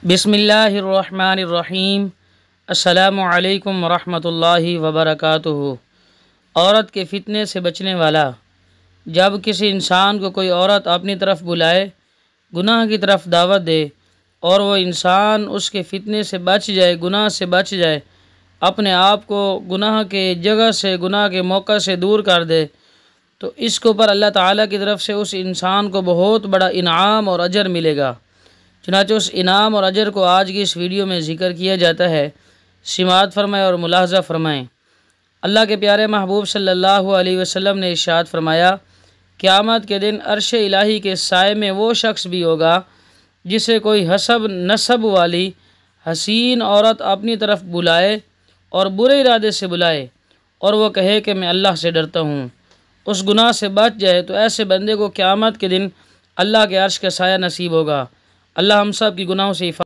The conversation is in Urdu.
بسم اللہ الرحمن الرحیم۔ السلام علیکم ورحمۃ اللہ وبرکاتہ۔ عورت کے فتنے سے بچنے والا۔ جب کسی انسان کو کوئی عورت اپنی طرف بلائے، گناہ کی طرف دعوت دے، اور وہ انسان اس کے فتنے سے بچ جائے، گناہ سے بچ جائے، اپنے آپ کو گناہ کے جگہ سے، گناہ کے موقع سے دور کر دے، تو اس کے اوپر اللہ تعالیٰ کی طرف سے اس انسان کو بہت بڑا انعام اور اجر ملے گا۔ چنانچہ اس انعام اور اجر کو آج کی اس ویڈیو میں ذکر کیا جاتا ہے۔ سماعت فرمائیں اور ملاحظہ فرمائیں۔ اللہ کے پیارے محبوب صلی اللہ علیہ وسلم نے ارشاد فرمایا، قیامت کے دن عرش الہی کے سائے میں وہ شخص بھی ہوگا جسے کوئی حسب نسب والی حسین عورت اپنی طرف بلائے اور برے ارادے سے بلائے، اور وہ کہے کہ میں اللہ سے ڈرتا ہوں، اس گناہ سے بچ جائے، تو ایسے بندے کو قیامت کے دن اللہ کے عرش کا سایہ نصیب ہوگا۔ اللہ ہم سب کی گناہوں سے